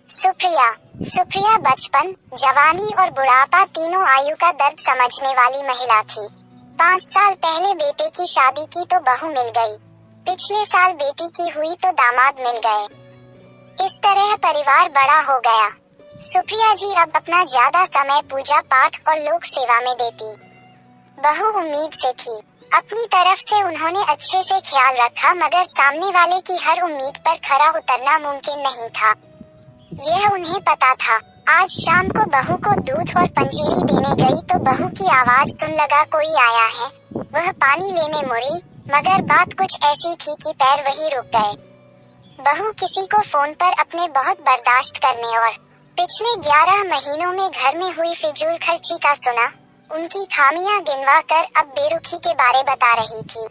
सुप्रिया सुप्रिया बचपन, जवानी और बुढ़ापा तीनों आयु का दर्द समझने वाली महिला थी। 5 साल पहले बेटे की शादी की तो बहू मिल गई। पिछले साल बेटी की हुई तो दामाद मिल गए। इस तरह परिवार बड़ा हो गया। सुप्रिया जी अब अपना ज्यादा समय पूजा पाठ और लोक सेवा में देती। बहू उम्मीद से थी। अपनी तरफ से उन्होंने अच्छे से ख्याल रखा, मगर सामने वाले की हर उम्मीद पर खरा उतरना मुमकिन नहीं था। यह उन्हें पता था। आज शाम को बहू को दूध और पंजीरी देने गई तो बहू की आवाज सुन लगा कोई आया है। वह पानी लेने मुड़ी, मगर बात कुछ ऐसी थी कि पैर वहीं रुक गए। बहू किसी को फोन पर अपने बहुत बर्दाश्त करने और पिछले 11 महीनों में घर में हुई फिजूल खर्ची का सुना, उनकी खामियां गिनवा कर अब बेरुखी के बारे बता रही थी।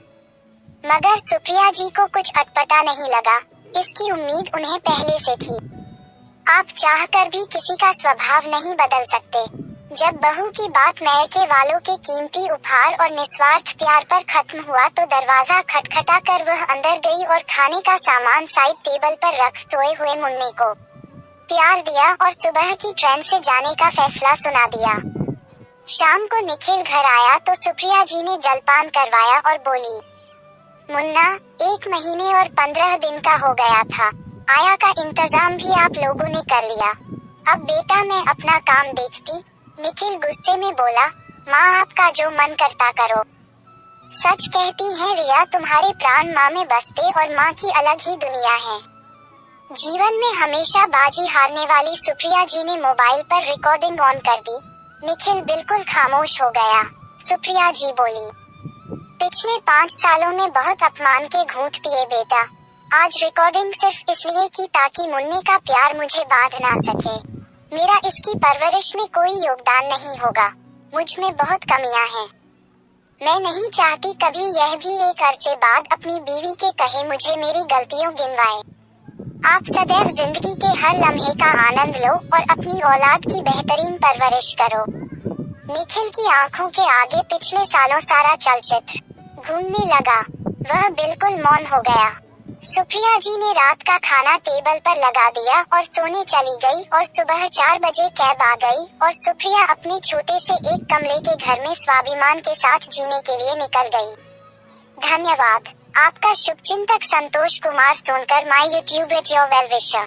मगर सुप्रिया जी को कुछ अटपटा नहीं लगा। इसकी उम्मीद उन्हें पहले से थी। आप चाहकर भी किसी का स्वभाव नहीं बदल सकते। जब बहू की बात मायके वालों के कीमती उपहार और निस्वार्थ प्यार पर खत्म हुआ तो दरवाजा खटखटा कर वह अंदर गई और खाने का सामान साइड टेबल पर रख सोए हुए मुन्ने को प्यार दिया और सुबह की ट्रेन से जाने का फैसला सुना दिया। शाम को निखिल घर आया तो सुप्रिया जी ने जलपान करवाया और बोली, मुन्ना 1 महीने और 15 दिन का हो गया था। आया का इंतजाम भी आप लोगों ने कर लिया। अब बेटा मैं अपना काम देखती। निखिल गुस्से में बोला, माँ आपका जो मन करता करो। सच कहती हैं रिया, तुम्हारे प्राण माँ में बसते और माँ की अलग ही दुनिया है। जीवन में हमेशा बाजी हारने वाली सुप्रिया जी ने मोबाइल पर रिकॉर्डिंग ऑन कर दी। निखिल बिल्कुल खामोश हो गया। सुप्रिया जी बोली, पिछले 5 सालों में बहुत अपमान के घूंट पिए बेटा। आज रिकॉर्डिंग सिर्फ इसलिए की ताकि मुन्ने का प्यार मुझे बांध ना सके। मेरा इसकी परवरिश में कोई योगदान नहीं होगा। मुझ में बहुत कमियां हैं। मैं नहीं चाहती कभी यह भी एक अरसे बाद अपनी बीवी के कहे मुझे मेरी गलतियों गिनवाए। आप सदैव जिंदगी के हर लम्हे का आनंद लो और अपनी औलाद की बेहतरीन परवरिश करो। निखिल की आंखों के आगे पिछले सालों सारा चलचित्र घूमने लगा। वह बिल्कुल मौन हो गया। सुप्रिया जी ने रात का खाना टेबल पर लगा दिया और सोने चली गई और सुबह 4 बजे कैब आ गई और सुप्रिया अपने छोटे से एक कमरे के घर में स्वाभिमान के साथ जीने के लिए निकल गई। धन्यवाद। आपका शुभचिंतक Santosh Kumar Sonkar, my YouTube is your well विशर।